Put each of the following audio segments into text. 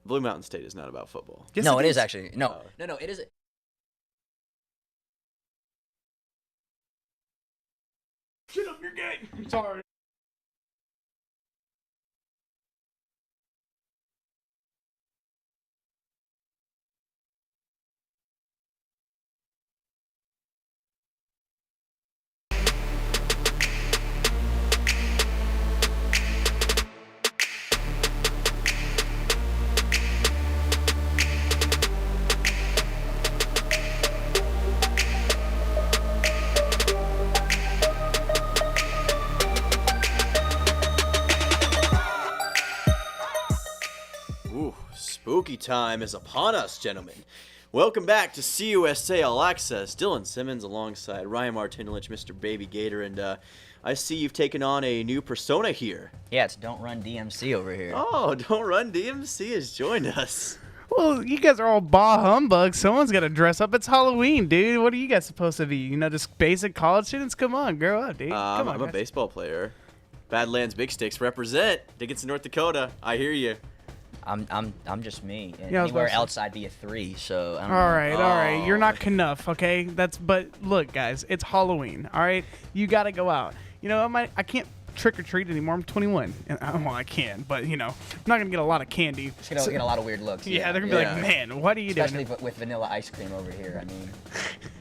Blue Mountain State is not about football. Yes, No, it it is is. actually. No, no, it is. Shut up, you're gay. Sorry. Ooh, spooky time is upon us, gentlemen. Welcome back to CUSA All Access. Dylan Simmons alongside Ryan Martinulich, Mr. Baby Gator, and I see you've taken on a new persona here. Yeah, it's Don't Run DMC over here. Oh, Don't Run DMC has joined us. Well, you guys are all bah humbug. Someone's got to dress up. It's Halloween, dude. What are you guys supposed to be? You know, just basic college students? Come on, grow up, dude. Come on, I'm a guys. baseball player. Badlands Big Sticks represent. Dickinson, North Dakota. I hear you. I'm just me. And Yeah, I was anywhere about to say. else I'd be a 3. So I don't All know. right, all right. You're not Oh. enough, okay? But look, guys, it's Halloween. All right, you got to go out. You know, I can't trick or treat anymore. I'm 21. And, well, I can, but you know, I'm not gonna get a lot of candy. It's gonna get a lot of weird looks. Yeah, they're gonna be like, man, what are you Especially doing? with vanilla ice cream over here. I mean,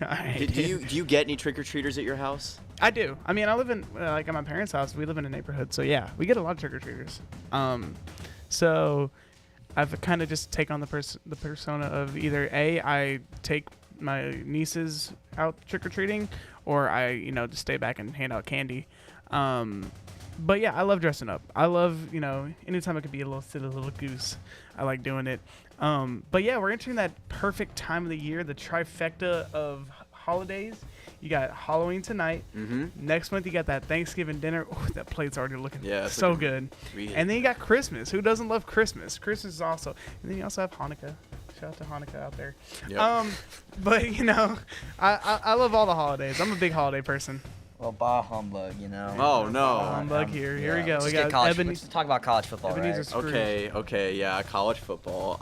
All right, Do you get any trick or treaters at your house? I do. I mean, I live in like at my parents' house. We live in a neighborhood, so yeah, we get a lot of trick or treaters. So I've kind of just take on the persona of either I take my nieces out trick or treating, or I just stay back and hand out candy. But yeah, I love dressing up. I love anytime I could be a little silly little goose. I like doing it. But yeah, we're entering that perfect time of the year, the trifecta of holidays. You got Halloween tonight. Mm-hmm. Next month you got that Thanksgiving dinner. Oh, that plate's already looking Yeah, it's so looking good. sweet. And then you got Christmas. Who doesn't love Christmas? Christmas is also. And then you also have Hanukkah. Shout out to Hanukkah out there. Yep. But I love all the holidays. I'm a big holiday person. well, bah humbug, you know. Oh, no. Humbug here. Here we go. Let's We get got let's talk about college football, Ebenezer's right? screwed. Okay, yeah, college football.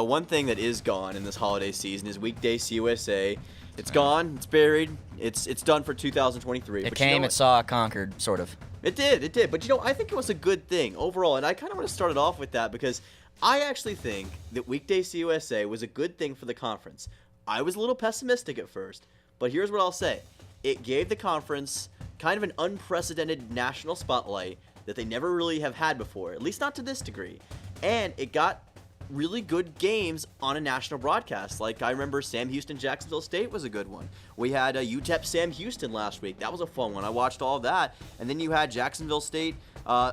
One thing that is gone in this holiday season is weekday CUSA. It's gone. It's buried. It's done for 2023. It But you know came, what? it saw, it conquered, sort of. It did. But I think it was a good thing overall, and I kind of want to start it off with that because I actually think that weekday CUSA was a good thing for the conference. I was a little pessimistic at first, but here's what I'll say. It gave the conference kind of an unprecedented national spotlight that they never really have had before, at least not to this degree. And it got really good games on a national broadcast. Like I remember Sam Houston Jacksonville State was a good one. We had UTEP Sam Houston last week. That was a fun one. I watched all of that. And then you had Jacksonville State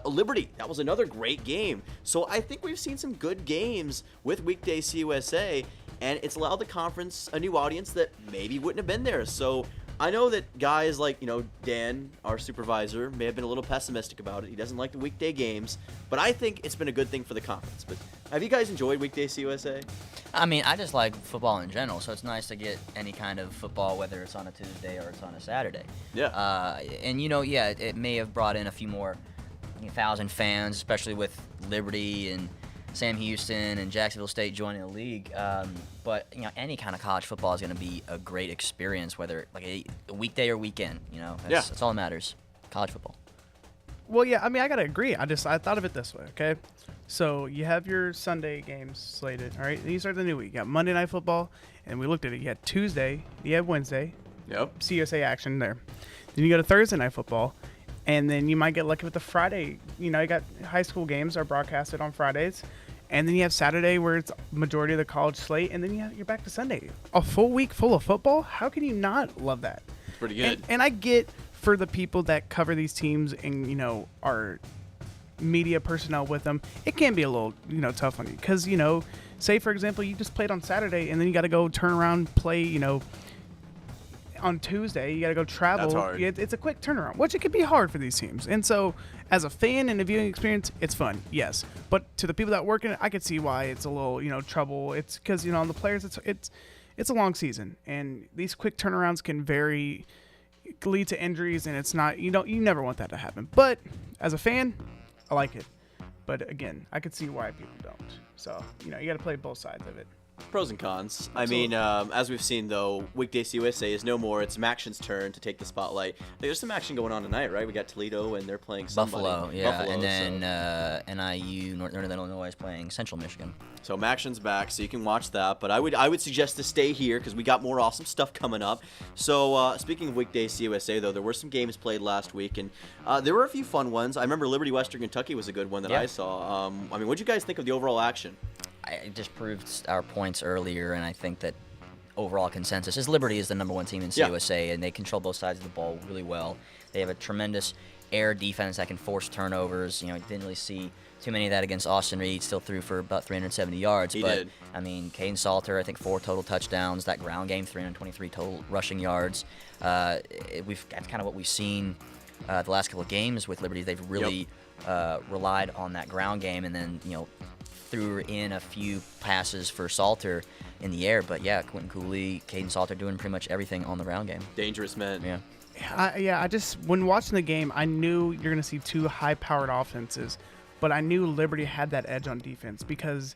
Liberty. That was another great game. So I think we've seen some good games with weekday CUSA, and it's allowed the conference a new audience that maybe wouldn't have been there. So I know that guys like, Dan, our supervisor, may have been a little pessimistic about it. He doesn't like the weekday games, but I think it's been a good thing for the conference. But have you guys enjoyed weekday CUSA? I mean, I just like football in general, so it's nice to get any kind of football, whether it's on a Tuesday or it's on a Saturday. Yeah. And it may have brought in a few more thousand fans, especially with Liberty and Sam Houston and Jacksonville State joining the league. But any kind of college football is going to be a great experience, whether like a weekday or weekend. That's all that matters. College football. Well, yeah, I mean, I gotta agree. I thought of it this way, okay? So you have your Sunday games slated, all right? Then you start the new week. You got Monday Night Football, and we looked at it. You had Tuesday, you had Wednesday, Yep. CUSA action there. Then you go to Thursday Night Football, and then you might get lucky with the Friday. You got high school games are broadcasted on Fridays, and then you have Saturday where it's majority of the college slate, and then you're back to Sunday. A full week full of football? How can you not love that? Pretty good. And I get for the people that cover these teams and are media personnel with them, it can be a little tough on you because say for example you just played on Saturday and then you got to go turn around play on Tuesday. You got to go travel. That's hard. It's a quick turnaround, which it can be hard for these teams. And so as a fan and a viewing experience, it's fun, yes, but to the people that work in it, I could see why it's a little trouble. It's because on the players it's a long season, and these quick turnarounds can lead to injuries, and it's not you never want that to happen. But as a fan, I like it. But again, I could see why people don't. So, you got to play both sides of it. Pros and cons. Absolutely. I mean, as we've seen, though, Weekdays USA is no more. It's Maction's turn to take the spotlight. There's some action going on tonight, right? We got Toledo, and they're playing somebody. Buffalo, yeah, Buffalo, and then NIU, Northern Illinois, is playing Central Michigan. So Maction's back, so you can watch that. But I would suggest to stay here because we got more awesome stuff coming up. So speaking of Weekdays USA, though, there were some games played last week, and there were a few fun ones. I remember Liberty Western Kentucky was a good one that Yeah. I saw. I mean, what did you guys think of the overall action? I just proved our points earlier, and I think that overall consensus is Liberty is the number one team in Yeah. CUSA, and they control both sides of the ball really well. They have a tremendous air defense that can force turnovers. Didn't really see too many of that against Austin Reed. Still threw for about 370 yards. He but did. I mean, Caden Salter, I think 4 total touchdowns. That ground game, 323 total rushing yards. That's kind of what we've seen the last couple of games with Liberty. They've really relied on that ground game, and then threw in a few passes for Salter in the air. But yeah, Quentin Cooley, Caden Salter doing pretty much everything on the ground game. Dangerous men. Yeah. I just, when watching the game, I knew you're going to see two high-powered offenses, but I knew Liberty had that edge on defense because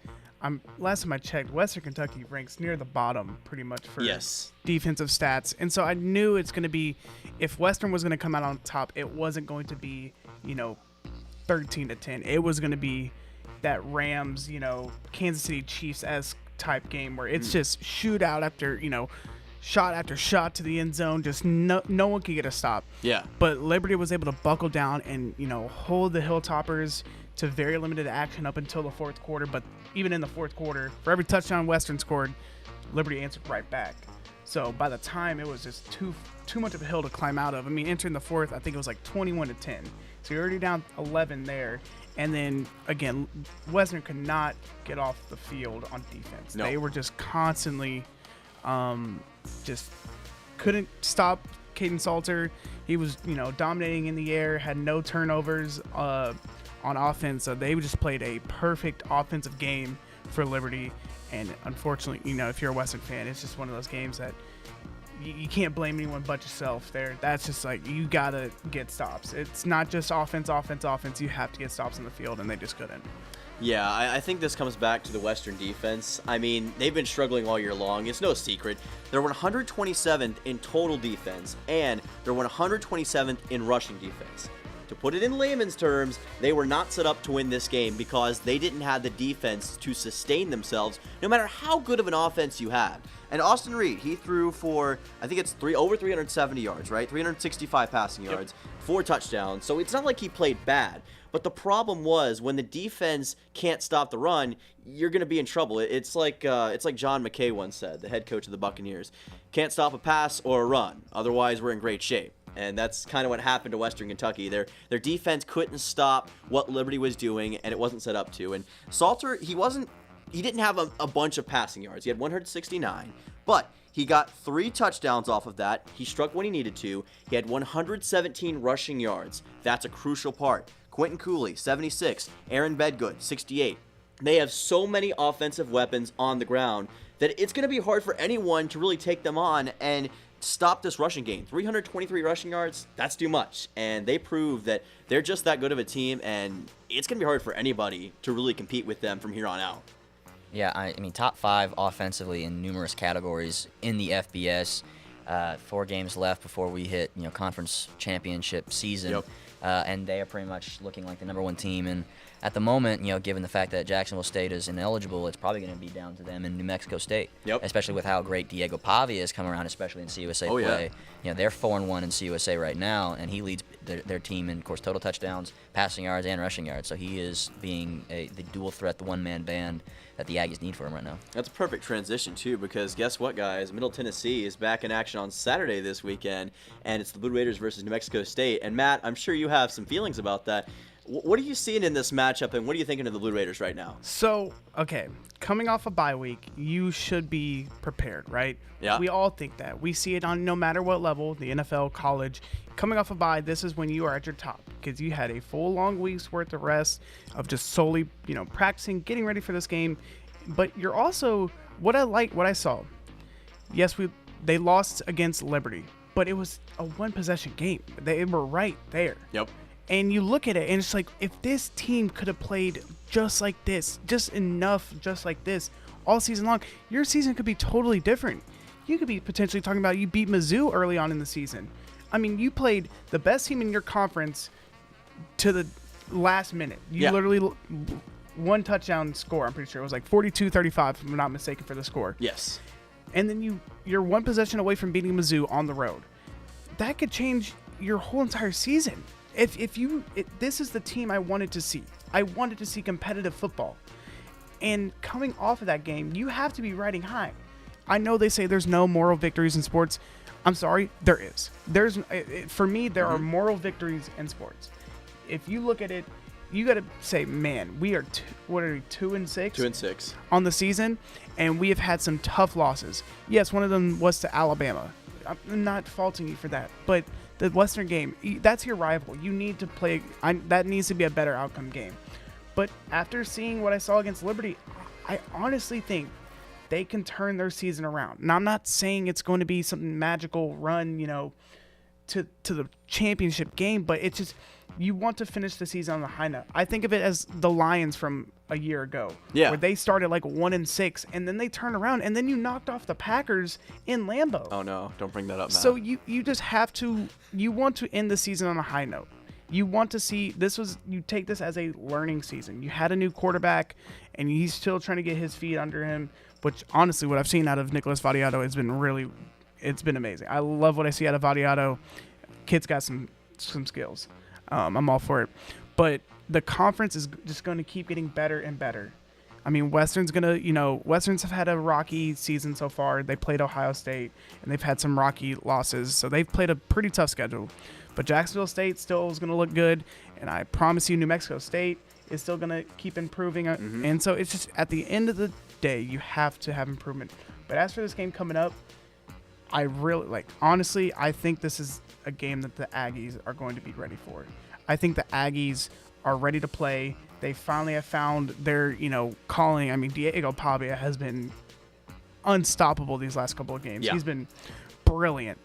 last time I checked, Western Kentucky ranks near the bottom pretty much for Yes. defensive stats. And so I knew it's going to be, if Western was going to come out on top, it wasn't going to be, 13-10. It was going to be that Rams, Kansas City Chiefs-esque type game where it's just shootout after, shot after shot to the end zone. Just no one could get a stop. Yeah. But Liberty was able to buckle down and, hold the Hilltoppers to very limited action up until the fourth quarter. But even in the fourth quarter, for every touchdown Western scored, Liberty answered right back. So by the time, it was just too much of a hill to climb out of. I mean, entering the fourth, I think it was like 21-10. So you're already down 11 there. And then, again, Western could not get off the field on defense. No. They were just constantly just couldn't stop Caden Salter. He was, dominating in the air, had no turnovers on offense. So they just played a perfect offensive game for Liberty. And unfortunately, if you're a Western fan, it's just one of those games that you can't blame anyone but yourself there. That's just like, you got to get stops. It's not just offense. You have to get stops in the field, and they just couldn't. Yeah, I think this comes back to the Western defense. I mean, they've been struggling all year long. It's no secret. They're 127th in total defense, and they're 127th in rushing defense. To put it in layman's terms, they were not set up to win this game because they didn't have the defense to sustain themselves, no matter how good of an offense you had. And Austin Reed, he threw for, I think it's over 370 yards, right? 365 passing yards, 4 touchdowns. So it's not like he played bad. But the problem was, when the defense can't stop the run, you're going to be in trouble. It's like John McKay once said, the head coach of the Buccaneers. Can't stop a pass or a run. Otherwise, we're in great shape. And that's kind of what happened to Western Kentucky. Their defense couldn't stop what Liberty was doing, and it wasn't set up to. And Salter, he didn't have a bunch of passing yards. He had 169, but he got 3 touchdowns off of that. He struck when he needed to. He had 117 rushing yards. That's a crucial part. Quentin Cooley, 76. Aaron Bedgood, 68. They have so many offensive weapons on the ground that it's going to be hard for anyone to really take them on and stop this rushing game. 323 rushing yards, that's too much. And they prove that they're just that good of a team, and it's going to be hard for anybody to really compete with them from here on out. Yeah, I mean, top 5 offensively in numerous categories in the FBS. 4 games left before we hit, conference championship season. Yep. And they are pretty much looking like the number 1 team. And at the moment, given the fact that Jacksonville State is ineligible, it's probably going to be down to them in New Mexico State. Yep. Especially with how great Diego Pavia has come around, especially in CUSA play. Yeah. They're 4-1 in CUSA right now, and he leads their team in, of course, total touchdowns, passing yards, and rushing yards. So he is being the dual threat, the one-man band that the Aggies need for him right now. That's a perfect transition, too, because guess what, guys? Middle Tennessee is back in action on Saturday this weekend, and it's the Blue Raiders versus New Mexico State. And, Matt, I'm sure you have some feelings about that. What are you seeing in this matchup, and what are you thinking of the Blue Raiders right now? So, okay, coming off a bye week, you should be prepared, right? Yeah. We all think that. We see it on no matter what level, the NFL, college. Coming off a bye, this is when you are at your top because you had a full long week's worth of rest of just solely, practicing, getting ready for this game. But you're also, what I saw, yes, they lost against Liberty, but it was a one-possession game. They were right there. Yep. And you look at it, and it's like, if this team could have played just like this, just enough, just like this, all season long, your season could be totally different. You could be potentially talking about you beat Mizzou early on in the season. I mean, you played the best team in your conference to the last minute. You literally one touchdown score. I'm pretty sure it was like 42-35, if I'm not mistaken, for the score. Yes. And then you're one possession away from beating Mizzou on the road. That could change your whole entire season. This is the team I wanted to see. I wanted to see competitive football. And coming off of that game, you have to be riding high. I know they say there's no moral victories in sports. I'm sorry, there is. For me, there are moral victories in sports. If you look at it, you got to say, man, we are 2-6? 2-6 on the season, and we have had some tough losses. Yes, one of them was to Alabama. I'm not faulting you for that, but the Western game, that's your rival. You need to play. That needs to be a better outcome game. But after seeing what I saw against Liberty, I honestly think they can turn their season around. Now, I'm not saying it's going to be something magical run, to the championship game, but it's just, you want to finish the season on the high note. I think of it as the Lions from a year ago, where they started like 1-6, and then they turned around, and then you knocked off the Packers in Lambeau. Oh no, don't bring that up, Matt. So you just have to, you want to end the season on a high note. You want to see, you take this as a learning season. You had a new quarterback, and he's still trying to get his feet under him, which honestly, what I've seen out of Nicholas Vadiato has been it's been amazing. I love what I see out of Vadiato. Kid's got some skills. I'm all for it. But the conference is just going to keep getting better and better. I mean, Westerns have had a rocky season so far. They played Ohio State, and they've had some rocky losses. So they've played a pretty tough schedule. But Jacksonville State still is going to look good. And I promise you, New Mexico State is still going to keep improving. And so it's just, at the end of the day, you have to have improvement. But as for this game coming up, I really, honestly, I think this is a game that the Aggies are going to be ready for. I think the Aggies are ready to play. They finally have found their, calling. I mean, Diego Pavia has been unstoppable these last couple of games. Yeah. He's been brilliant.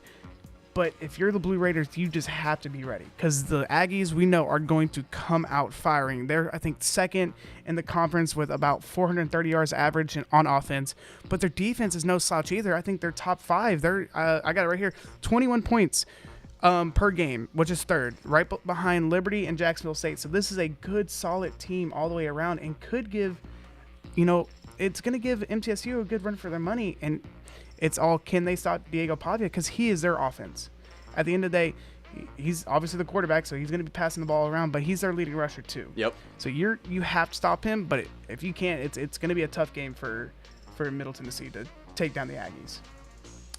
But if you're the Blue Raiders, you just have to be ready, because the Aggies, we know, are going to come out firing. They're, I think, second in the conference with about 430 yards average on offense, but their defense is no slouch either. I think they're top 5. I got it right here, 21 points per game, which is third, right behind Liberty and Jacksonville State. So this is a good, solid team all the way around, and could give, it's going to give MTSU a good run for their money. And it's all, can they stop Diego Pavia? Because he is their offense. At the end of the day, he's obviously the quarterback, so he's going to be passing the ball around, but he's their leading rusher too. Yep. So you have to stop him, but if you can't, it's going to be a tough game for Middle Tennessee to take down the Aggies.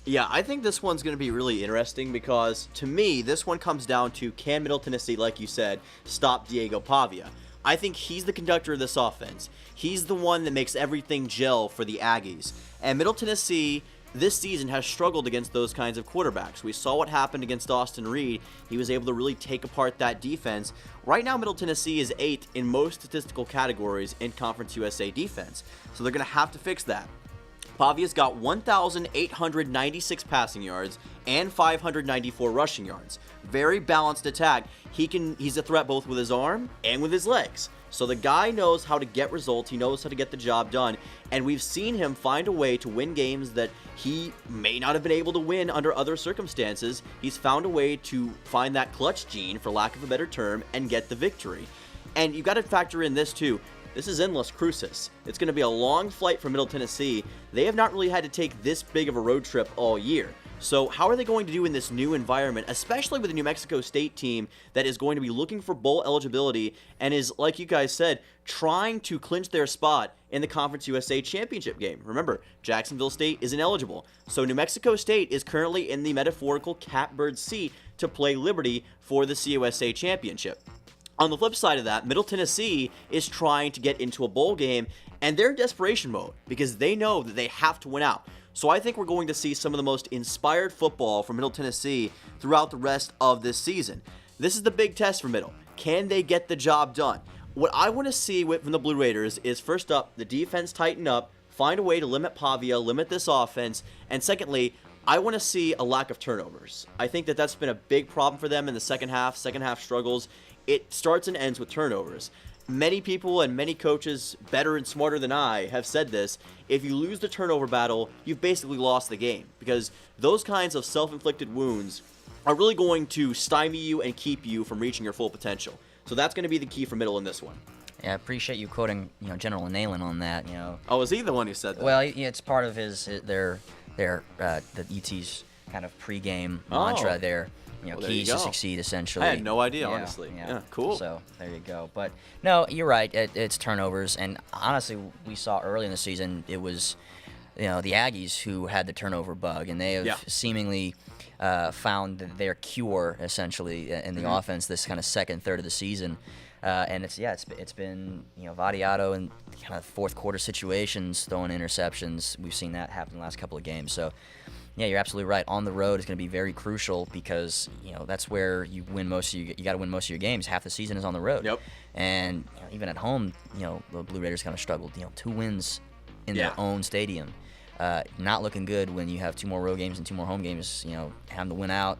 Yeah, I think this one's going to be really interesting, because to me, this one comes down to, can Middle Tennessee, like you said, stop Diego Pavia? I think he's the conductor of this offense. He's the one that makes everything gel for the Aggies. And Middle Tennessee this season has struggled against those kinds of quarterbacks. We saw what happened against Austin Reed. He was able to really take apart that defense. Right now, Middle Tennessee is 8th in most statistical categories in Conference USA defense. So they're going to have to fix that. Pavia's got 1,896 passing yards and 594 rushing yards. Very balanced attack. He's a threat both with his arm and with his legs. So the guy knows how to get results. He knows how to get the job done. And we've seen him find a way to win games that he may not have been able to win under other circumstances. He's found a way to find that clutch gene, for lack of a better term, and get the victory. And you've got to factor in this too. This is in Las Cruces. It's going to be a long flight for Middle Tennessee. They have not really had to take this big of a road trip all year. So how are they going to do in this new environment, especially with a New Mexico State team that is going to be looking for bowl eligibility and is, like you guys said, trying to clinch their spot in the Conference USA Championship game? Remember, Jacksonville State isn't eligible. So New Mexico State is currently in the metaphorical catbird seat to play Liberty for the CUSA Championship. On the flip side of that, Middle Tennessee is trying to get into a bowl game, and they're in desperation mode because they know that they have to win out. So I think we're going to see some of the most inspired football from Middle Tennessee throughout the rest of this season. This is the big test for Middle. Can they get the job done? What I want to see from the Blue Raiders is, first up, the defense tighten up, find a way to limit Pavia, limit this offense, and secondly, I want to see a lack of turnovers. I think that that's been a big problem for them in the second half struggles. it starts and ends with turnovers. Many people and many coaches, better and smarter than I, have said this. If you lose the turnover battle, you've basically lost the game, because those kinds of self-inflicted wounds are really going to stymie you and keep you from reaching your full potential. So that's going to be the key for Middle in this one. Yeah, I appreciate you quoting, General Nalen on that. Oh, was he the one who said that? Well, yeah, it's part of the UT's kind of pregame mantra there. Well, there keys you to go. succeed, essentially. I had no idea, honestly. Yeah, cool. So there you go. But no, you're right. It's turnovers, and honestly, we saw early in the season it was, the Aggies who had the turnover bug, and they have seemingly found their cure essentially in the offense this kind of second third of the season. And it's been Vadiato and kind of fourth quarter situations throwing interceptions. We've seen that happen in the last couple of games. So yeah, you're absolutely right. On the road is going to be very crucial because that's where you win most of you got to win most of your games. Half the season is on the road. Yep. And even at home, the Blue Raiders kind of struggled. 2 wins in their own stadium. Not looking good when you have 2 more road games and 2 more home games. Having to win out.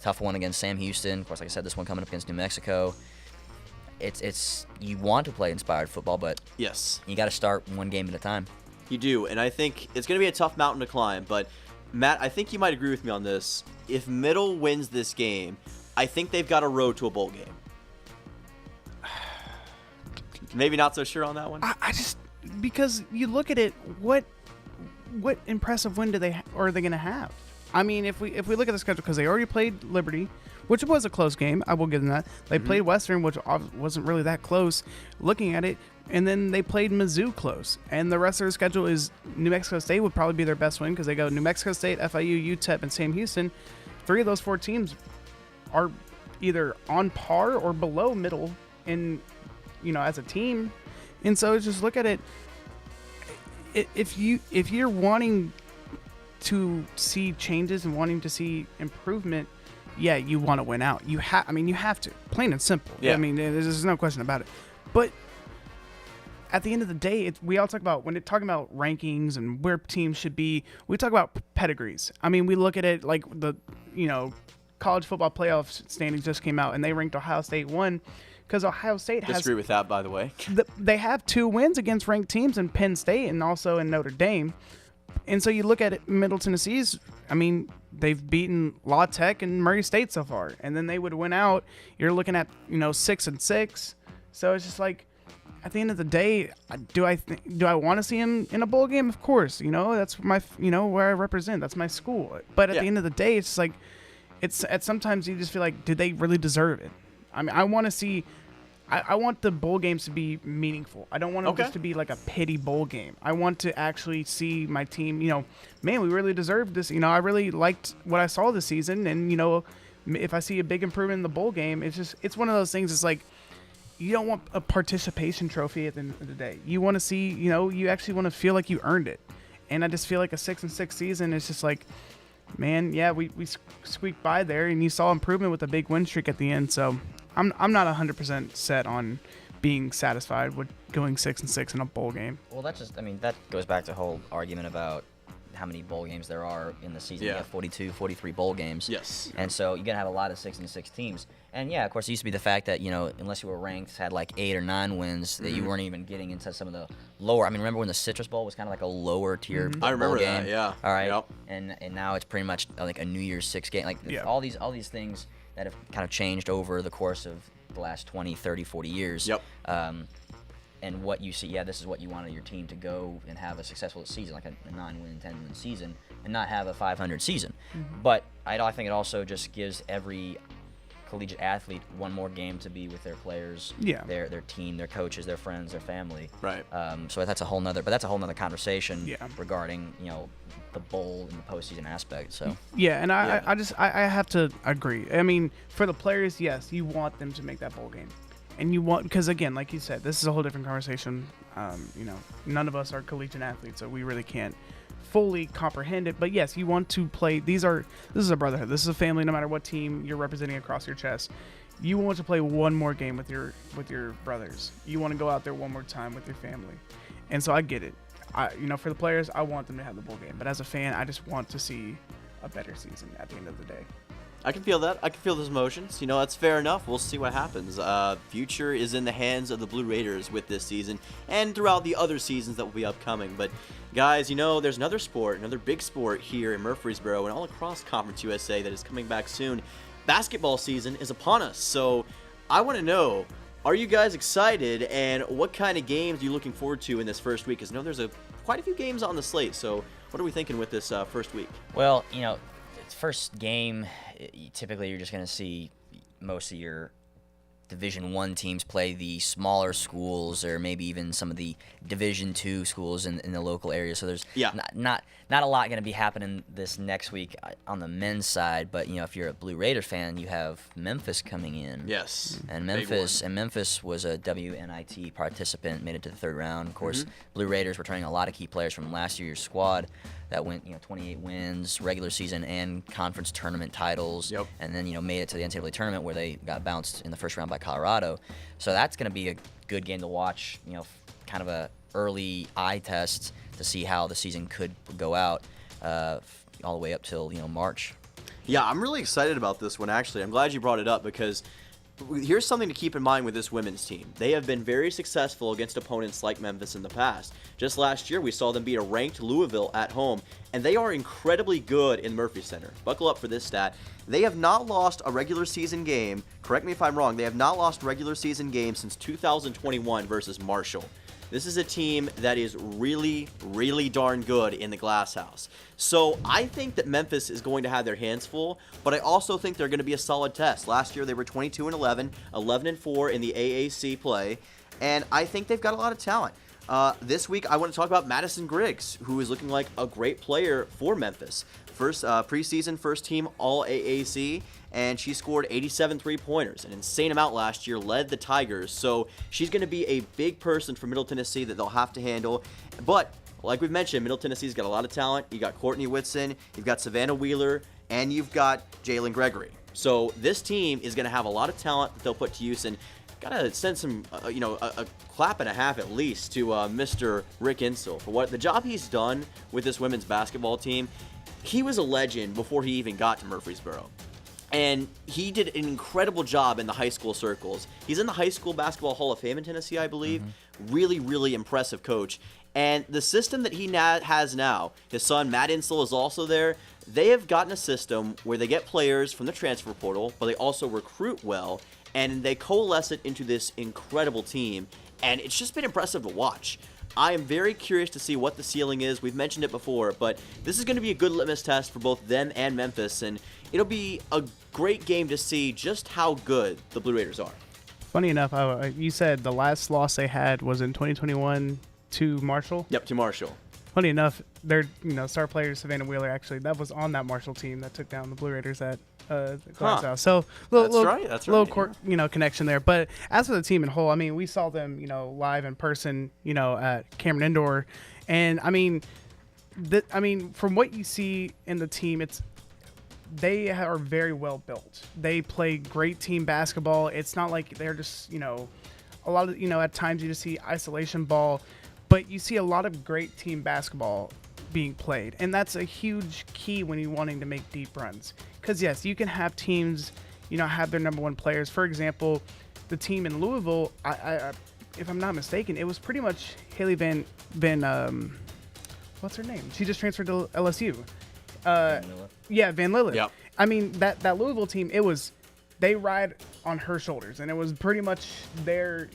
Tough one against Sam Houston. Of course, like I said, this one coming up against New Mexico. It's you want to play inspired football, but yes, you got to start one game at a time. You do, and I think it's going to be a tough mountain to climb. But Matt, I think you might agree with me on this. If Middle wins this game, I think they've got a road to a bowl game. Maybe not so sure on that one. I just, because you look at it, what impressive win are they going to have? I mean, if we look at the schedule, because they already played Liberty, which was a close game, I will give them that. They played Western, which wasn't really that close, looking at it, and then they played Mizzou close. And the rest of their schedule is New Mexico State would probably be their best win because they go New Mexico State, FIU, UTEP, and Sam Houston. 3 of those 4 teams are either on par or below Middle in, as a team. And so just look at it. If you're wanting to see changes and wanting to see improvement, yeah, you want to win out. You have to, plain and simple. Yeah. I mean, there's no question about it. But at the end of the day, we all talk about, when it's talking about rankings and where teams should be, we talk about pedigrees. I mean, we look at it like the, college football playoff standings just came out and they ranked Ohio State 1 because Ohio State has... Disagree with that, by the way. They have 2 wins against ranked teams in Penn State and also in Notre Dame. And so you look at it, Middle Tennessee's, I mean, they've beaten La Tech and Murray State so far. And then they would win out. You're looking at, 6-6. So it's just like, at the end of the day, do I want to see him in a bowl game? Of course. That's my, where I represent. That's my school. But at the end of the day, it's just like, sometimes you just feel like, do they really deserve it? I mean, I want to see... I want the bowl games to be meaningful. I don't want them just to be like a pity bowl game. I want to actually see my team, man, we really deserved this. I really liked what I saw this season. And, if I see a big improvement in the bowl game, it's one of those things. It's like, you don't want a participation trophy at the end of the day. You want to see, you actually want to feel like you earned it. And I just feel like a 6-6 season is just like, man, yeah, we squeaked by there, and you saw improvement with a big win streak at the end. So I'm not 100% set on being satisfied with going 6-6 in a bowl game. Well, that goes back to the whole argument about how many bowl games there are in the season. Yeah. You have 42, 43 bowl games. Yes. And so you're going to have a lot of 6-6 teams. And yeah, of course, it used to be the fact that, unless you were ranked, had like 8 or 9 wins, that you weren't even getting into some of the lower. I mean, remember when the Citrus Bowl was kind of like a lower tier bowl I remember game? that, yeah. All right. Yep. And now it's pretty much like a New Year's 6 game. Like Yeah. all these things that have kind of changed over the course of the last 20, 30, 40 years. Yep. And what you see, this is what you wanted your team to go and have a successful season, like a 9-win, 10-win season, and not have a 500 season. But I think it also just gives every collegiate athlete one more game to be with their players, their team, their coaches, their friends, their family. Right. So that's a whole nother conversation Yeah. regarding the bowl and the postseason aspect. So Yeah, and I have to agree. I mean, for the players, yes, you want them to make that bowl game. And you want, because again, like you said, this is a whole different conversation. None of us are collegiate athletes, so we really can't fully comprehend it. But yes, you want to play. This is a brotherhood. This is a family. No matter what team you're representing across your chest, you want to play one more game with your brothers. You want to go out there one more time with your family. And so I get it. For the players, I want them to have the bowl game. But as a fan, I just want to see a better season at the end of the day. I can feel that. I can feel those emotions. That's fair enough. We'll see what happens. Future is in the hands of the Blue Raiders with this season and throughout the other seasons that will be upcoming. But, guys, there's another big sport here in Murfreesboro and all across Conference USA that is coming back soon. Basketball season is upon us. So I want to know, are you guys excited, and what kind of games are you looking forward to in this first week? Because there's quite a few games on the slate. So what are we thinking with this first week? Well, first game, typically you're just going to see most of your Division I teams play the smaller schools, or maybe even some of the Division II schools in the local area. So there's not a lot going to be happening this next week on the men's side. But if you're a Blue Raider fan, you have Memphis coming in. Yes, and Memphis was a WNIT participant, made it to the third round. Of course, Blue Raiders returning a lot of key players from last year's squad that went 28 wins, regular season and conference tournament titles, and then made it to the NCAA tournament where they got bounced in the first round by Colorado. So that's going to be a good game to watch, kind of a early eye test to see how the season could go out all the way up till March. Yeah, I'm really excited about this one, actually. I'm glad you brought it up, because here's something to keep in mind with this women's team. They have been very successful against opponents like Memphis in the past. Just last year, we saw them beat a ranked Louisville at home, and they are incredibly good in Murphy Center. Buckle up for this stat. They have not lost a regular season game. Correct me if I'm wrong. They have not lost a regular season game since 2021 versus Marshall. This is a team that is really, really darn good in the Glass House. So I think that Memphis is going to have their hands full, but I also think they're going to be a solid test. Last year they were 22-11, 11-4 in the AAC play, and I think they've got a lot of talent. This week I want to talk about Madison Griggs, who is looking like a great player for Memphis. First preseason, first team All AAC, and she scored 87 3-pointers, an insane amount last year, led the Tigers. So she's going to be a big person for Middle Tennessee that they'll have to handle. But like we've mentioned, Middle Tennessee's got a lot of talent. You got Courtney Whitson, you've got Savannah Wheeler, and you've got Jalen Gregory. So this team is going to have a lot of talent that they'll put to use, and gotta send some, a clap and a half at least to Mr. Rick Insel for what the job he's done with this women's basketball team. He was a legend before he even got to Murfreesboro. And he did an incredible job in the high school circles. He's in the High School Basketball Hall of Fame in Tennessee, I believe. Really, really impressive coach. And the system that he has now, his son Matt Insel is also there. They have gotten a system where they get players from the transfer portal, but they also recruit well, and they coalesce it into this incredible team. And it's just been impressive to watch. I am very curious to see what the ceiling is. We've mentioned it before, but this is going to be a good litmus test for both them and Memphis, and it'll be a great game to see just how good the Blue Raiders are. Funny enough, you said the last loss they had was in 2021 to Marshall. Yep, to Marshall. Funny enough, their star player Savannah Wheeler actually that was on that Marshall team that took down the Blue Raiders at Glass House. So that's right. Connection there. But as for the team in whole, I mean, we saw them live in person at Cameron Indoor, and I mean, from what you see in the team, they are very well built. They play great team basketball. It's not like they're just a lot of at times you just see isolation ball. But you see a lot of great team basketball being played, and that's a huge key when you're wanting to make deep runs. Because yes, you can have teams, have their number one players. For example, the team in Louisville, I if I'm not mistaken, it was pretty much Haley Van what's her name? She just transferred to LSU. Van Lille. Yep. I mean that Louisville team, they ride on her shoulders, and it was pretty much their,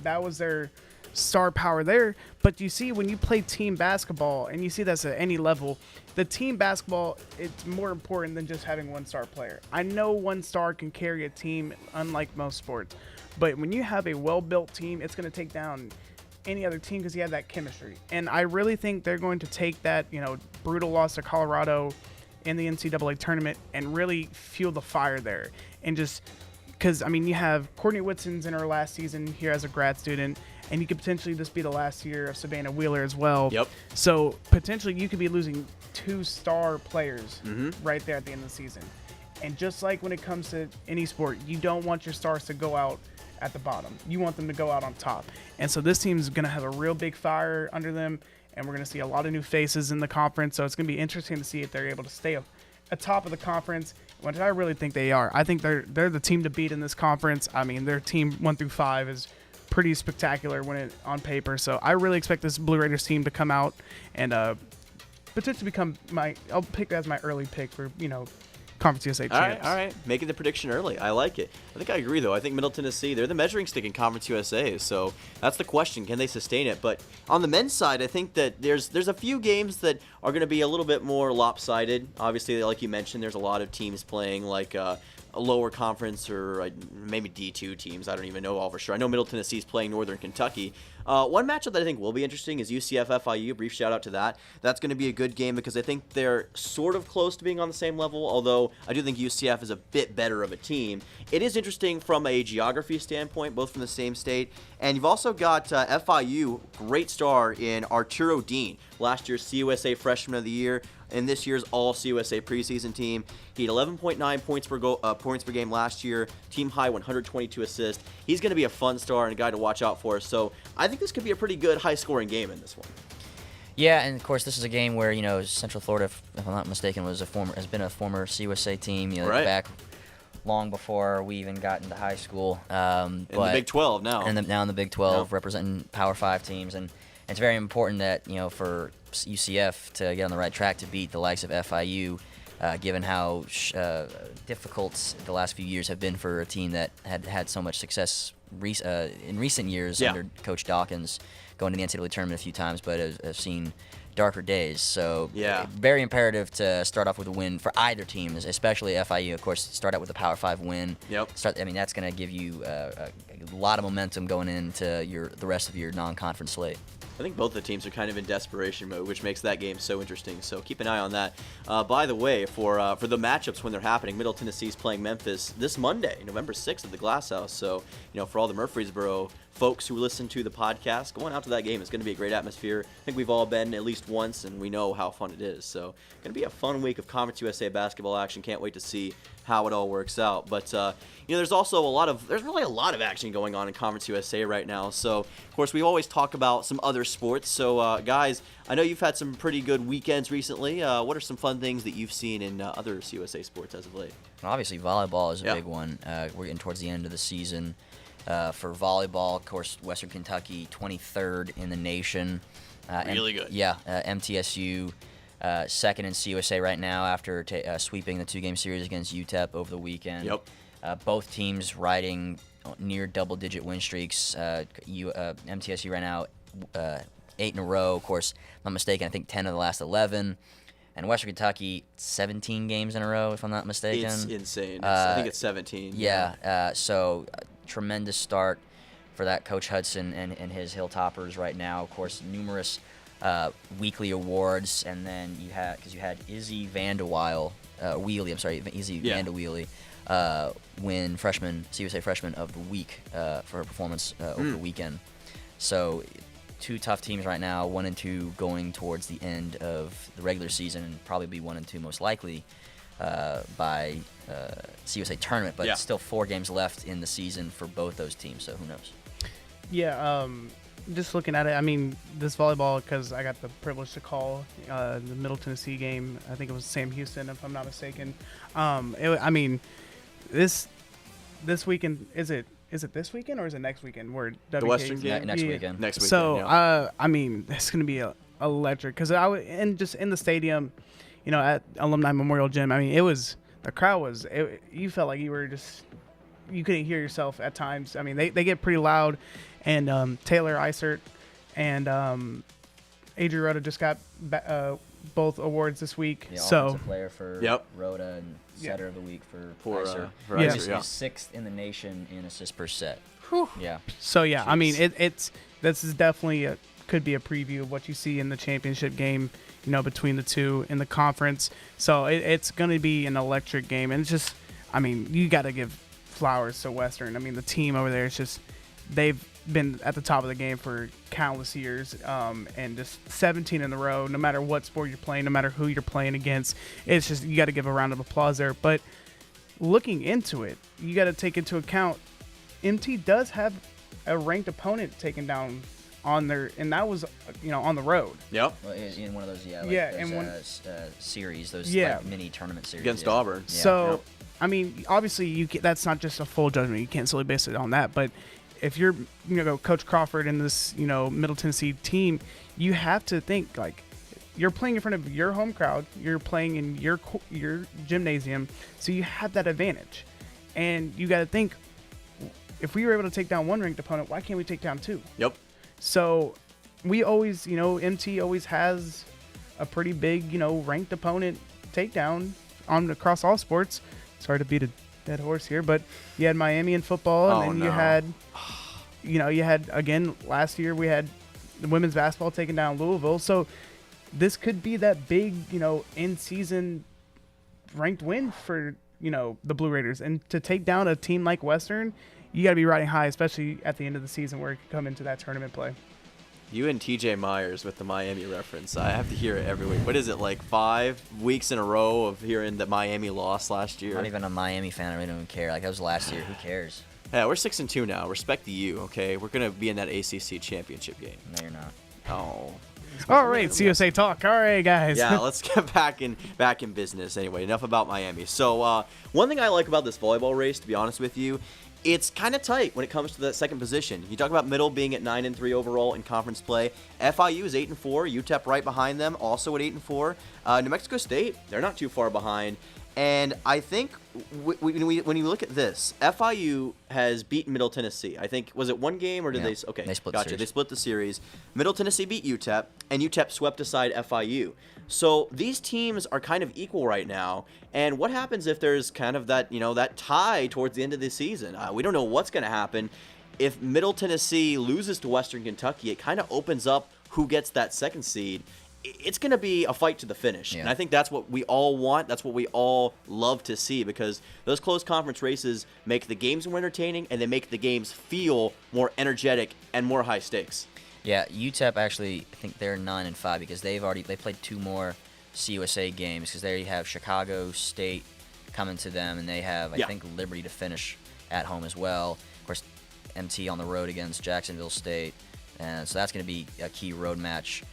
that was their star power there. But you see, when you play team basketball, and you see that's at any level, the team basketball, it's more important than just having one star player. I know one star can carry a team, unlike most sports, but when you have a well-built team, it's going to take down any other team because you have that chemistry. And I really think they're going to take that brutal loss to Colorado in the NCAA tournament and really fuel the fire there. And just because you have Courtney Whitson's in her last season here as a grad student, and you could potentially this be the last year of Savannah Wheeler as well. Yep. So potentially you could be losing 2 star players right there at the end of the season. And just like when it comes to any sport, you don't want your stars to go out at the bottom. You want them to go out on top. And so this team is going to have a real big fire under them, and we're going to see a lot of new faces in the conference. So it's going to be interesting to see if they're able to atop of the conference, which I really think they are. I think they're the team to beat in this conference. I mean, their team 1 through 5 is pretty spectacular when it on paper. So I really expect this Blue Raiders team to come out and potentially become I'll pick that as my early pick for Conference USA champs. All right. Making the prediction early. I like it. I think I agree, though. I think Middle Tennessee, they're the measuring stick in Conference USA, so that's the question. Can they sustain it? But on the men's side, I think that there's a few games that are going to be a little bit more lopsided. Obviously, like you mentioned, there's a lot of teams playing like a lower conference or maybe D2 teams. I don't even know all for sure. I know Middle Tennessee is playing Northern Kentucky. One matchup that I think will be interesting is UCF-FIU. Brief shout out to that. That's going to be a good game because I think they're sort of close to being on the same level, although I do think UCF is a bit better of a team. It is interesting from a geography standpoint, both from the same state. And you've also got FIU, great star in Arturo Dean, last year's CUSA Freshman of the Year, and this year's All-CUSA preseason team. He had 11.9 points per game last year, team high 122 assists. He's going to be a fun star and a guy to watch out for. So I think this could be a pretty good high-scoring game in this one. Yeah, and of course this is a game where Central Florida, if I'm not mistaken, has been a former CUSA team. Right. Back long before we even got into high school. In the Big 12 now. And now in the Big 12, Yeah. representing Power 5 teams, and it's very important that for UCF to get on the right track to beat the likes of FIU, given how difficult the last few years have been for a team that had so much success in recent years under Coach Dawkins, going to the NCAA tournament a few times, but have seen darker days. So very imperative to start off with a win for either team, especially FIU. Of course, start out with a Power 5 win. Yep. That's going to give you a lot of momentum going into the rest of your non-conference slate. I think both the teams are kind of in desperation mode, which makes that game so interesting. So keep an eye on that. By the way, for the matchups when they're happening, Middle Tennessee's playing Memphis this Monday, November 6th at the Glass House. So, for all the Murfreesboro folks who listen to the podcast, going out to that game is going to be a great atmosphere. I think we've all been at least once, and we know how fun it is. So, going to be a fun week of Conference USA basketball action. Can't wait to see how it all works out. But there's also there's really a lot of action going on in Conference USA right now. So of course we always talk about some other sports. So guys, I know you've had some pretty good weekends recently. What are some fun things that you've seen in other CUSA sports as of late? Obviously volleyball is a big one. We're getting towards the end of the season. For volleyball, of course, Western Kentucky 23rd in the nation. Really good. Yeah, MTSU. Second in CUSA right now after sweeping the 2-game series against UTEP over the weekend. Yep. Both teams riding near double-digit win streaks. MTSU right now 8 in a row. Of course, if I'm not mistaken, I think 10 of the last 11. And Western Kentucky 17 games in a row, if I'm not mistaken. It's insane. I think it's 17. So tremendous start for that Coach Hudson and his Hilltoppers right now. Of course, numerous weekly awards, and then you had Izzy Vandeweile, Vandeweile, win CUSA Freshman of the Week for her performance over the weekend. So 2 tough teams right now, 1 and 2 going towards the end of the regular season, and probably be 1 and 2 most likely by CUSA tournament. But still 4 games left in the season for both those teams, so who knows? Yeah, just looking at it, I mean, this volleyball, because I got the privilege to call the Middle Tennessee game. I think it was Sam Houston, if I'm not mistaken. This weekend, is it this weekend or is it next weekend? Where the Western game next weekend. Next weekend. So it's gonna be electric because just in the stadium, at Alumni Memorial Gym. I mean, the crowd you felt like you couldn't hear yourself at times. I mean, they get pretty loud. And Taylor Eisert and Adria Rhoda just got both awards this week. Yeah, so offensive player for Rhoda and setter of the week for Eisert. He's 6th in the nation in assists per set. Whew. Yeah. So yeah, I mean this is definitely could be a preview of what you see in the championship game, between the two in the conference. So it's going to be an electric game, and it's just, I mean, you got to give flowers to Western. I mean, the team over there is just, they've been at the top of the game for countless years, and just 17 in a row, no matter what sport you're playing, no matter who you're playing against. It's just, you got to give a round of applause there. But looking into it, you got to take into account MT does have a ranked opponent taking down on their, and that was on the road. Yep. Well, in one of those, Yeah, those, and when- series, those Yeah. like, mini tournament series Against yeah. Auburn. Yeah. So, Yep. I mean, obviously, that's not just a full judgment. You can't solely base it on that. But if you're, Coach Crawford and this, Middle Tennessee team, you have to think like you're playing in front of your home crowd. You're playing in your gymnasium, so you have that advantage. And you got to think, if we were able to take down one ranked opponent, why can't we take down two? Yep. So we always, MT always has a pretty big, ranked opponent takedown across all sports. Sorry to beat a dead horse here, but you had Miami in football, and Oh, then no. you had again last year we had the women's basketball taking down Louisville. So this could be that big, in season ranked win for the Blue Raiders, and to take down a team like Western, you got to be riding high, especially at the end of the season where it could come into that tournament play. You and TJ Myers with the Miami reference. I have to hear it every week. What is it, like 5 weeks in a row of hearing that Miami lost last year? I'm not even a Miami fan. I really don't care. Like, that was last year. Who cares? Yeah, we're 6-2 now. Respect the U, okay? We're gonna be in that ACC championship game. No, you're not. Oh. All right, CSA talk. All right, guys. Yeah, let's get back in business. Anyway, enough about Miami. So one thing I like about this volleyball race, to be honest with you, it's kind of tight when it comes to that second position. You talk about Middle being at 9-3 overall in conference play. FIU is 8-4. UTEP right behind them, also at 8-4. New Mexico State, they're not too far behind. And I think when you look at this, FIU has beaten Middle Tennessee. I think, was it one game or did Yeah, they? Okay, they split the gotcha. series. They split the series. Middle Tennessee beat UTEP, and UTEP swept aside FIU. So these teams are kind of equal right now. And what happens if there's kind of that, that tie towards the end of the season? We don't know what's going to happen. If Middle Tennessee loses to Western Kentucky, it kind of opens up who gets that second seed. It's going to be a fight to the finish. Yeah. And I think that's what we all want. That's what we all love to see, because those close conference races make the games more entertaining, and they make the games feel more energetic and more high stakes. Yeah, UTEP actually, I think they're 9-5 because they played 2 more CUSA games because they have Chicago State coming to them, and they have, I think, Liberty to finish at home as well. Of course, MT on the road against Jacksonville State, and so that's going to be a key road match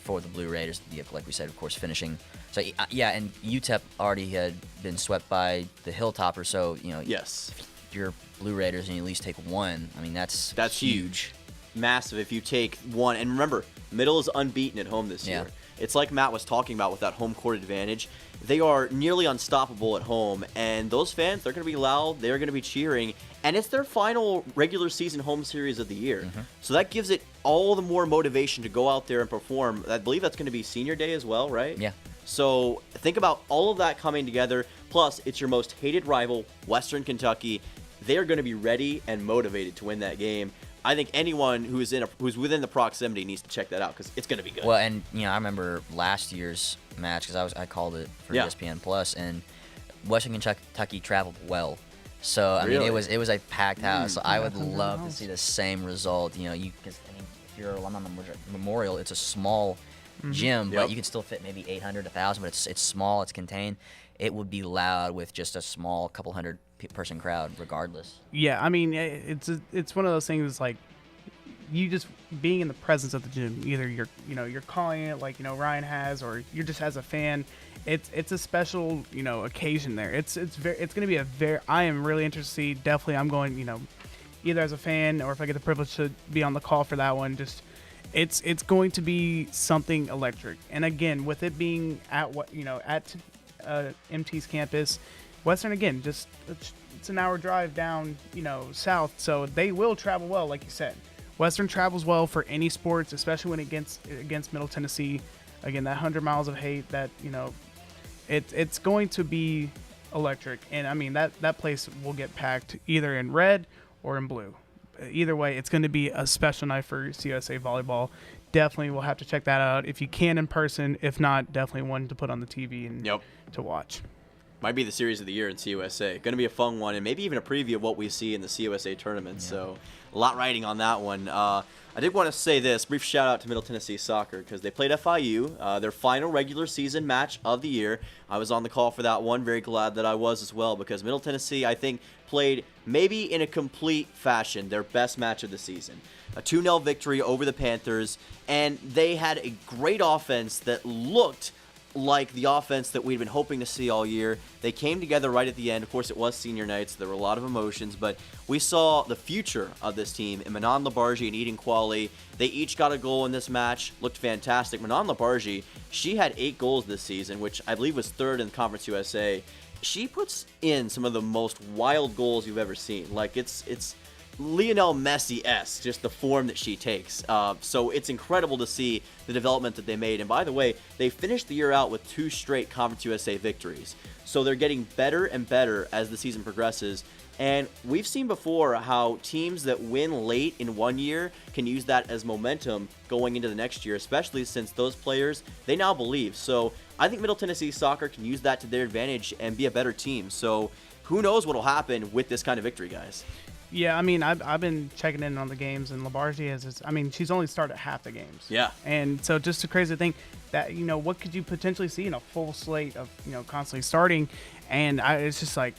for the Blue Raiders, like we said, of course, finishing. So, yeah, and UTEP already had been swept by the Hilltoppers, so, Yes. if you're Blue Raiders and you at least take one, I mean, that's huge. Massive if you take one. And remember, Middle is unbeaten at home this Yeah. year. It's like Matt was talking about with that home court advantage. They are nearly unstoppable at home, and those fans, they're going to be loud, they're going to be cheering, and it's their final regular season home series of the year. Mm-hmm. So that gives it all the more motivation to go out there and perform. I believe that's going to be senior day as well, right? Yeah. So think about all of that coming together, plus it's your most hated rival, Western Kentucky. They are going to be ready and motivated to win that game. I think anyone who's within the proximity needs to check that out because it's going to be good. Well, and I remember last year's match because I called it for ESPN Plus, and Western Kentucky traveled well. So I mean, it was a packed house. So I would love to see the same result. Because if you're alumni Memorial, it's a small gym, but you can still fit maybe 800, 1,000. But it's small, it's contained. It would be loud with just a small couple hundred person crowd, regardless. Yeah, I mean, it's one of those things like you just being in the presence of the gym. Either you're calling it like Ryan has, or you're just as a fan. It's a special occasion there. It's going to be I am really interested to see. Definitely, I'm going either as a fan or if I get the privilege to be on the call for that one. Just it's going to be something electric. And again, with it being at MT's campus. Western, again, just it's an hour drive down, south, so they will travel well, like you said. Western travels well for any sports, especially when against Middle Tennessee. Again, that 100 miles of hate, that it's going to be electric, and I mean that place will get packed either in red or in blue. Either way, it's going to be a special night for CUSA volleyball. Definitely, we'll have to check that out if you can in person. If not, definitely one to put on the TV and to watch. Might be the series of the year in CUSA. Going to be a fun one, and maybe even a preview of what we see in the CUSA tournament. Yeah. So a lot riding on that one. I did want to say this, brief shout out to Middle Tennessee Soccer, because they played FIU, their final regular season match of the year. I was on the call for that one. Very glad that I was as well, because Middle Tennessee, I think, played maybe in a complete fashion their best match of the season. A 2-0 victory over the Panthers, and they had a great offense that looked like the offense that we'd been hoping to see all year. They came together right at the end. Of course, it was senior night, so there were a lot of emotions, but we saw the future of this team in Manon Labarge and Eden Qualley. They each got a goal in this match. Looked fantastic. Manon Labarge, she had 8 goals this season, which I believe was 3rd in Conference USA. She puts in some of the most wild goals you've ever seen. Like, it's Lionel Messi-esque, just the form that she takes. So it's incredible to see the development that they made. And by the way, they finished the year out with 2 straight Conference USA victories. So they're getting better and better as the season progresses. And we've seen before how teams that win late in one year can use that as momentum going into the next year, especially since those players, they now believe. So I think Middle Tennessee Soccer can use that to their advantage and be a better team. So who knows what will happen with this kind of victory, guys. Yeah, I mean, I've been checking in on the games, and Labarge has, I mean, she's only started half the games. Yeah. And so just a crazy thing that, you know, what could you potentially see in a full slate of, you know, constantly starting? And it's just like,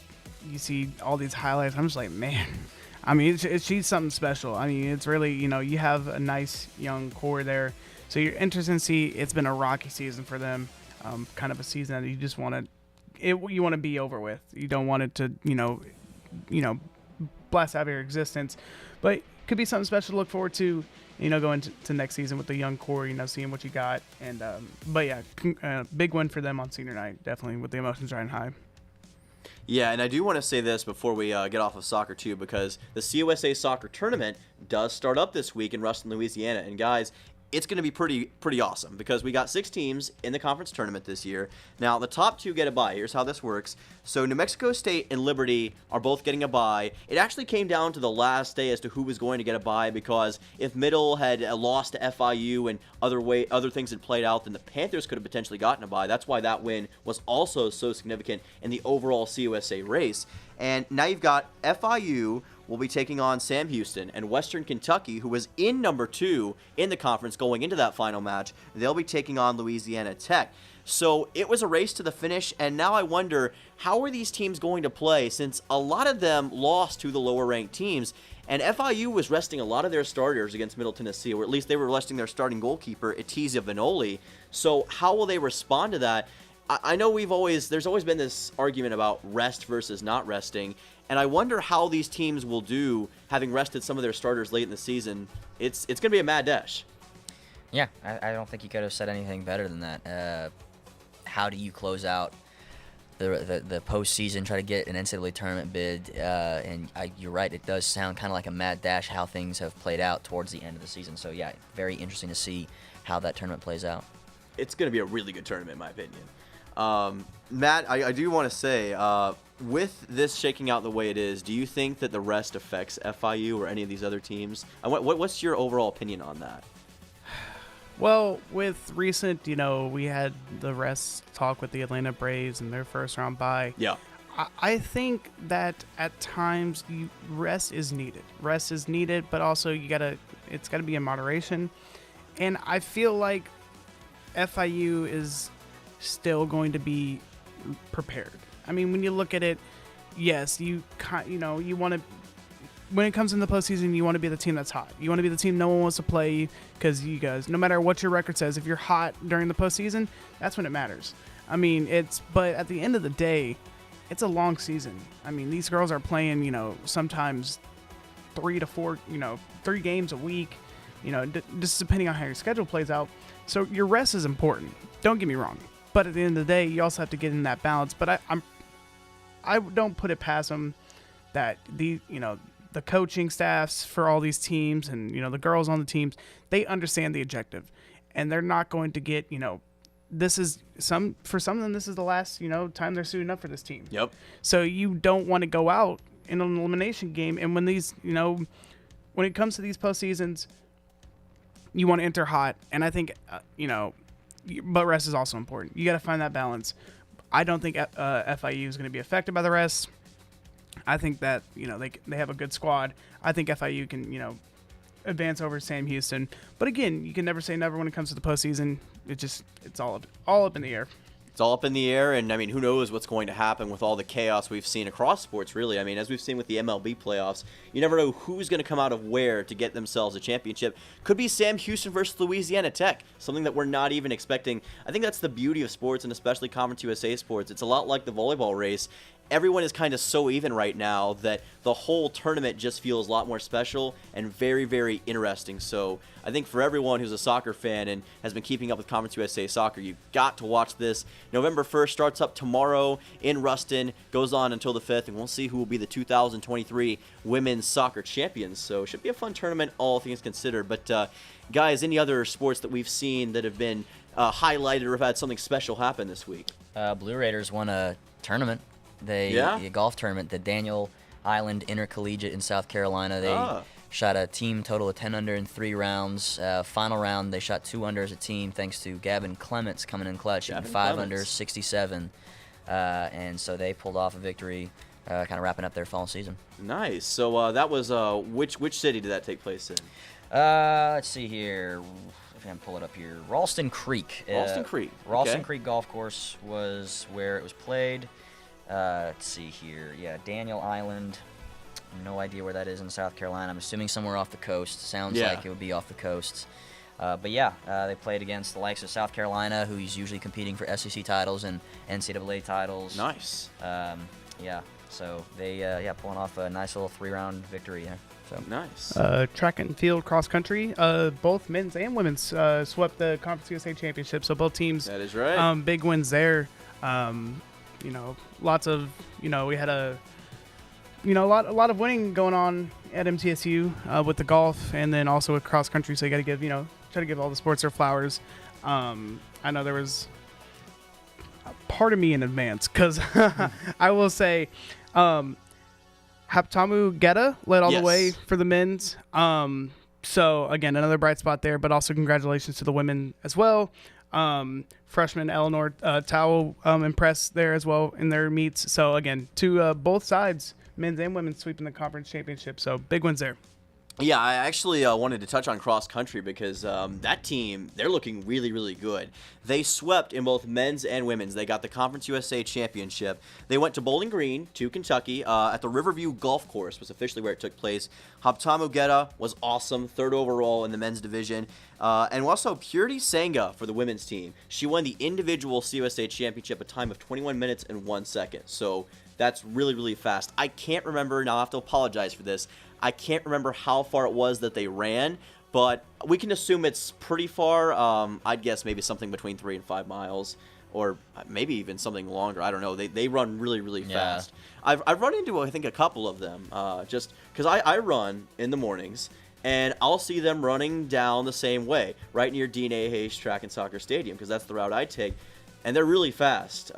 you see all these highlights. I'm just like, man, I mean, she's something special. I mean, it's really, you know, you have a nice young core there. So you're interested to see. It's been a rocky season for them, kind of a season that you just want you want to be over with. You don't want it to, you know, blast out of your existence, but could be something special to look forward to, you know, going to next season with the young core, you know, seeing what you got. And but yeah, big win for them on senior night, definitely, with the emotions riding high. Yeah, and I do want to say this before we get off of soccer too, because the CUSA soccer tournament does start up this week in Ruston, Louisiana, and guys, it's going to be pretty awesome, because we got 6 teams in the conference tournament this year. Now, the top 2 get a bye. Here's how this works. So New Mexico State and Liberty are both getting a bye. It actually came down to the last day as to who was going to get a bye, because if Middle had lost to FIU and other things had played out, then the Panthers could have potentially gotten a bye. That's why that win was also so significant in the overall CUSA race. And now you've got FIU will be taking on Sam Houston, and Western Kentucky, who was in number 2 in the conference going into that final match, they'll be taking on Louisiana Tech. So it was a race to the finish, and now I wonder, how are these teams going to play, since a lot of them lost to the lower-ranked teams, and FIU was resting a lot of their starters against Middle Tennessee, or at least they were resting their starting goalkeeper, Etizia Vanoli. So how will they respond to that? I know there's always been this argument about rest versus not resting, and I wonder how these teams will do having rested some of their starters late in the season. It's going to be a mad dash. Yeah, I don't think you could have said anything better than that. How do you close out the postseason, try to get an NCAA tournament bid? And you're right, it does sound kind of like a mad dash how things have played out towards the end of the season. So, yeah, very interesting to see how that tournament plays out. It's going to be a really good tournament, in my opinion. Matt, I do want to say, with this shaking out the way it is, do you think that the rest affects FIU or any of these other teams? What's your overall opinion on that? Well, with recent, you know, we had the rest talk with the Atlanta Braves and their first round bye. Yeah. I think that at times rest is needed. Rest is needed, but also it's gotta be in moderation. And I feel like FIU is still going to be prepared. I mean, when you look at it, yes, you want to, when it comes in the postseason, you want to be the team that's hot. You want to be the team no one wants to play, because you guys, no matter what your record says, if you're hot during the postseason, that's when it matters. I mean, but at the end of the day, it's a long season. I mean, these girls are playing, you know, sometimes 3 to 4, 3 games a week, just depending on how your schedule plays out. So your rest is important. Don't get me wrong. But at the end of the day, you also have to get in that balance. But I don't put it past them that the coaching staffs for all these teams and, the girls on the teams, they understand the objective, and they're not going to get, for some of them, this is the last, time they're suiting up for this team. Yep. So you don't want to go out in an elimination game. And when these, when it comes to these postseasons, you want to enter hot. And I think, but rest is also important. You got to find that balance. I don't think FIU is going to be affected by the rest. I think that they have a good squad. I think FIU can advance over Sam Houston. But again, you can never say never when it comes to the postseason. It's all up in the air. It's all up in the air, and I mean, who knows what's going to happen with all the chaos we've seen across sports, really. I mean, as we've seen with the MLB playoffs, you never know who's going to come out of where to get themselves a championship. Could be Sam Houston versus Louisiana Tech, something that we're not even expecting. I think that's the beauty of sports, and especially Conference USA sports. It's a lot like the volleyball race. Everyone is kind of so even right now that the whole tournament just feels a lot more special and very, very interesting. So I think for everyone who's a soccer fan and has been keeping up with Conference USA soccer, you've got to watch this. November 1st starts up tomorrow in Ruston, goes on until the 5th, and we'll see who will be the 2023 women's soccer champions. So it should be a fun tournament, all things considered. But guys, any other sports that we've seen that have been highlighted or have had something special happen this week? Blue Raiders won a tournament. A golf tournament, the Daniel Island Intercollegiate in South Carolina. They shot a team total of 10 under in 3 rounds. Final round, they shot 2 under as a team, thanks to Gavin Clements coming in clutch, shooting 5 under, 67. And so they pulled off a victory, kind of wrapping up their fall season. Nice. So that was which city did that take place in? Let's see here. If I can pull it up here, Ralston Creek. Ralston Creek. Ralston Creek Golf Course was where it was played. Let's see here. Yeah, Daniel Island. No idea where that is in South Carolina. I'm assuming somewhere off the coast. Sounds like it would be off the coast. But yeah, they played against the likes of South Carolina, who's usually competing for SEC titles and NCAA titles. Nice. Yeah. So they pulling off a nice little 3-round victory there. So nice. Track and field, cross country, both men's and women's swept the Conference USA championship. So both teams. That is right. Big wins there. Lots of, we had a lot of winning going on at MTSU with the golf and then also with cross country. So you got to give, try to give all the sports their flowers. I know there was a part of me in advance because I will say, Haptamu Geta led all the way for the men's. So again, another bright spot there, but also congratulations to the women as well. Freshman Eleanor Tao impressed there as well in their meets. So again, to both sides, men's and women's sweeping the conference championship. So big wins there. Yeah, I actually wanted to touch on cross country because that team, they're looking really, really good. They swept in both men's and women's. They got the Conference USA championship. They went to Bowling Green, to Kentucky, at the Riverview Golf Course was officially where it took place. Haptamu Geta was awesome, 3rd overall in the men's division. And also Purity Sangha for the women's team. She won the individual CUSA championship, a time of 21 minutes and 1 second. So that's really, really fast. I can't remember, now I have to apologize for this. I can't remember how far it was that they ran, but we can assume it's pretty far. I'd guess maybe something between 3 and 5 miles, or maybe even something longer. I don't know. They run really, really fast. I've run into, I think, a couple of them, just because I run in the mornings, and I'll see them running down the same way, right near D.N.A. Hayes Track and Soccer Stadium, because that's the route I take. And they're really fast.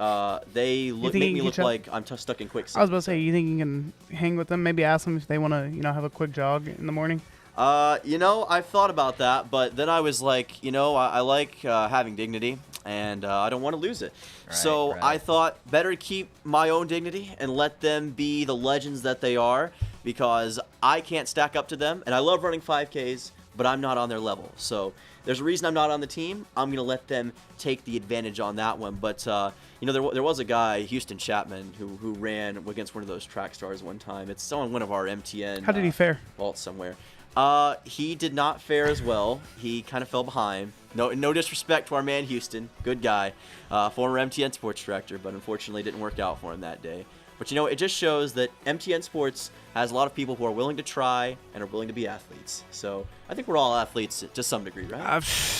They make me look like I'm stuck in quicksand. I was about to say, you think you can hang with them? Maybe ask them if they want to, have a quick jog in the morning? I've thought about that, but then I was like, I like having dignity, and I don't want to lose it. Right. I thought better keep my own dignity and let them be the legends that they are, because I can't stack up to them, and I love running 5Ks, but I'm not on their level. So there's a reason I'm not on the team. I'm going to let them take the advantage on that one. But, there was a guy, Houston Chapman, who ran against one of those track stars one time. It's on one of our MTN. How did he fare? Vaults somewhere. He did not fare as well. He kind of fell behind. No disrespect to our man Houston. Good guy. Former MTN sports director, but unfortunately didn't work out for him that day. But, it just shows that MTN Sports has a lot of people who are willing to try and are willing to be athletes. So I think we're all athletes to some degree, right?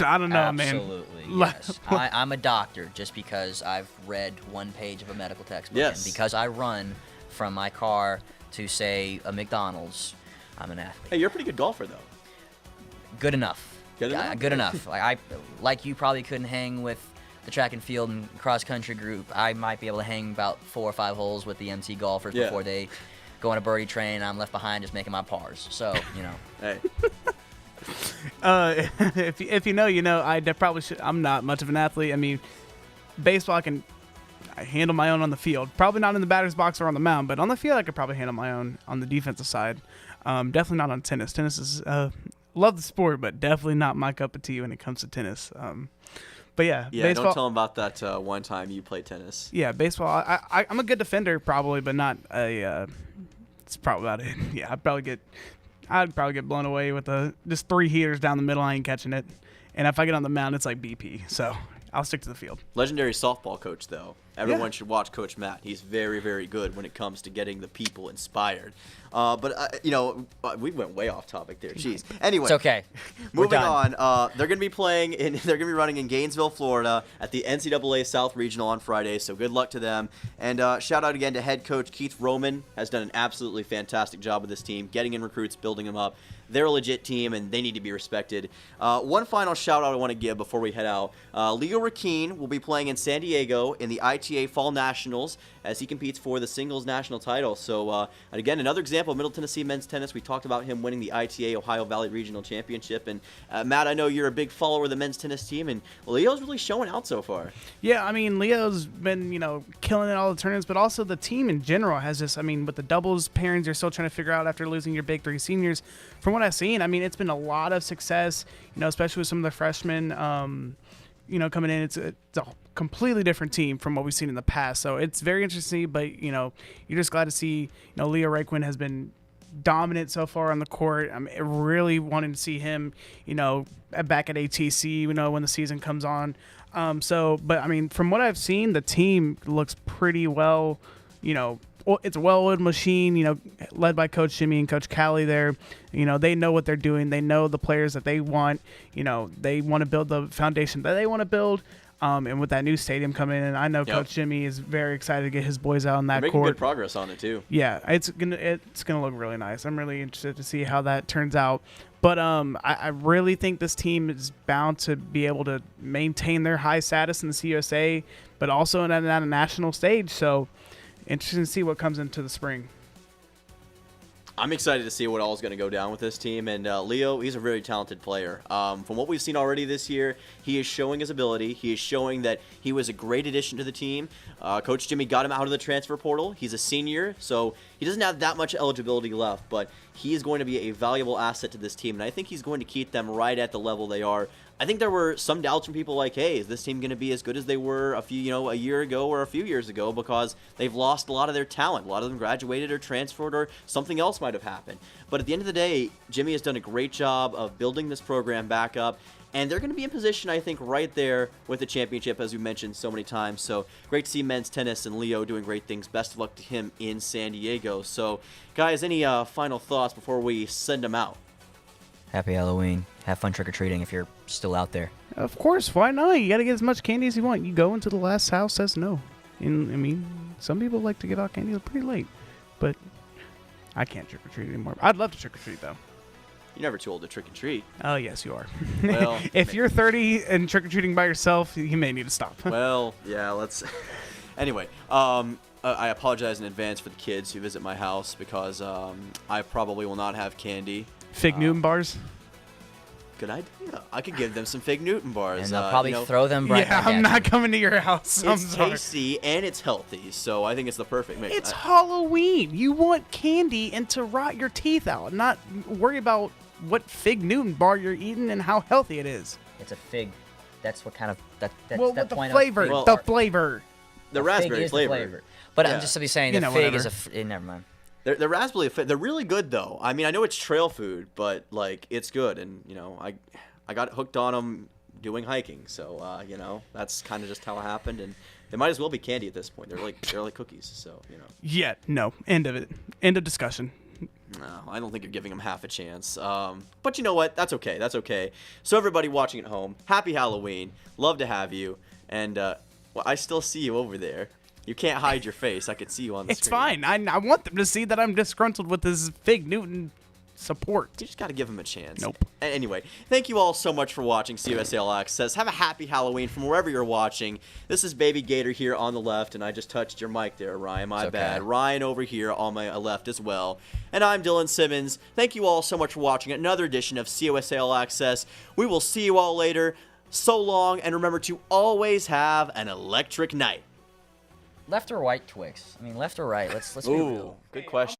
I don't know, man. Absolutely, yes. I'm a doctor just because I've read one page of a medical textbook. Yes. And because I run from my car to, say, a McDonald's, I'm an athlete. Hey, you're a pretty good golfer, though. Good enough. Good enough? Good enough. Like you probably couldn't hang with the track and field and cross country group. I might be able to hang about 4 or 5 holes with the MT golfers before they go on a birdie train. I'm left behind just making my pars. So, Hey. If you know, I probably should. I'm not much of an athlete. I mean, baseball, I I handle my own on the field. Probably not in the batter's box or on the mound, but on the field I could probably handle my own on the defensive side. Definitely not on tennis. Tennis is love the sport, but definitely not my cup of tea when it comes to tennis. But yeah, baseball, don't tell them about that one time you played tennis. Yeah, baseball. I'm a good defender probably, but not a. It's probably about it. Yeah, I'd probably get blown away with just 3 heaters down the middle. I ain't catching it, and if I get on the mound, it's like BP. So I'll stick to the field. Legendary softball coach, though. Everyone should watch Coach Matt. He's very, very good when it comes to getting the people inspired. But we went way off topic there. Jeez. Anyway, It's okay. moving on. They're going to be playing in. They're going to be running in Gainesville, Florida, at the NCAA South Regional on Friday. So good luck to them. And shout out again to head coach Keith Roman. Has done an absolutely fantastic job with this team, getting in recruits, building them up. They're a legit team, and they need to be respected. One final shout-out I want to give before we head out. Leo Rakeen will be playing in San Diego in the ITA Fall Nationals as he competes for the singles national title. So, again, another example of Middle Tennessee men's tennis. We talked about him winning the ITA Ohio Valley Regional Championship. And, Matt, I know you're a big follower of the men's tennis team, and Leo's really showing out so far. Yeah, I mean, Leo's been, killing it all the tournaments, but also the team in general has this, with the doubles pairings you're still trying to figure out after losing your big 3 seniors. From what I've seen, it's been a lot of success, especially with some of the freshmen, coming in. It's a completely different team from what we've seen in the past. So it's very interesting, but, you're just glad to see, Leo Raquin has been dominant so far on the court. I'm really wanting to see him, back at ATC, when the season comes on. But from what I've seen, the team looks pretty well, it's a well-oiled machine, led by Coach Jimmy and Coach Callie there. They know what they're doing. They know the players that they want. They want to build the foundation that they want to build. And with that new stadium coming in, I know Coach Jimmy is very excited to get his boys out on that They're court. making good progress on it, too. Yeah, it's gonna look really nice. I'm really interested to see how that turns out. But I really think this team is bound to be able to maintain their high status in the CUSA, but also on a national stage. So interesting to see what comes into the spring. I'm excited to see what all is going to go down with this team. And Leo, he's a very talented player. From what we've seen already this year, he is showing his ability. He is showing that he was a great addition to the team. Coach Jimmy got him out of the transfer portal. He's a senior, so he doesn't have that much eligibility left, but he is going to be a valuable asset to this team, and I think he's going to keep them right at the level they are. I think there were some doubts from people like, hey, is this team going to be as good as they were a year ago or a few years ago, because they've lost a lot of their talent. A lot of them graduated or transferred, or something else might have happened. But at the end of the day, Jimmy has done a great job of building this program back up, and they're going to be in position, I think, right there with the championship, as we mentioned so many times. So great to see men's tennis and Leo doing great things. Best of luck to him in San Diego. So, guys, any final thoughts before we send them out? Happy Halloween. Have fun trick-or-treating if you're still out there. Of course, why not? You got to get as much candy as you want. You go into the last house says no. And, some people like to give out candy pretty late, but I can't trick-or-treat anymore. I'd love to trick-or-treat, though. You're never too old to trick and treat. Oh, yes, you are. Well, if you're 30 and trick-or-treating by yourself, you may need to stop. Well, yeah, let's... Anyway, I apologize in advance for the kids who visit my house, because I probably will not have candy. Fig Newton bars? Good idea. I could give them some Fig Newton bars. And they'll probably throw them right Yeah, back I'm at not you. coming to your house. I'm It's sorry. tasty and it's healthy, so I think it's the perfect mix. It's Halloween. You want candy and to rot your teeth out, not worry about what Fig Newton bar you're eating and how healthy it is. It's a fig. That's what kind of... That's Well, that with the point flavor. of Well, The flavor. the fig raspberry is the flavor. But Yeah. I'm just simply saying You the know, fig is whatever. never mind. They're raspberry. They're really good though. I mean, I know it's trail food, but like it's good, and I got hooked on them doing hiking, so that's kind of just how it happened, and they might as well be candy at this point. They're like cookies, so Yeah, no. End of it. End of discussion. No, I don't think you're giving them half a chance. But you know what? That's okay. That's okay. So everybody watching at home, happy Halloween. Love to have you, and I still see you over there. You can't hide your face. I can see you on the It's screen. fine. I want them to see that I'm disgruntled with this Fig Newton support. You just got to give them a chance. Nope. Anyway, thank you all so much for watching CUSA All Access. Have a happy Halloween from wherever you're watching. This is Baby Gator here on the left, and I just touched your mic there, Ryan. My It's okay. bad. Ryan over here on my left as well. And I'm Dylan Simmons. Thank you all so much for watching another edition of CUSA All Access. We will see you all later. So long, and remember to always have an electric night. left or right Twix? I mean, left or right? Let's be Ooh, real. good question.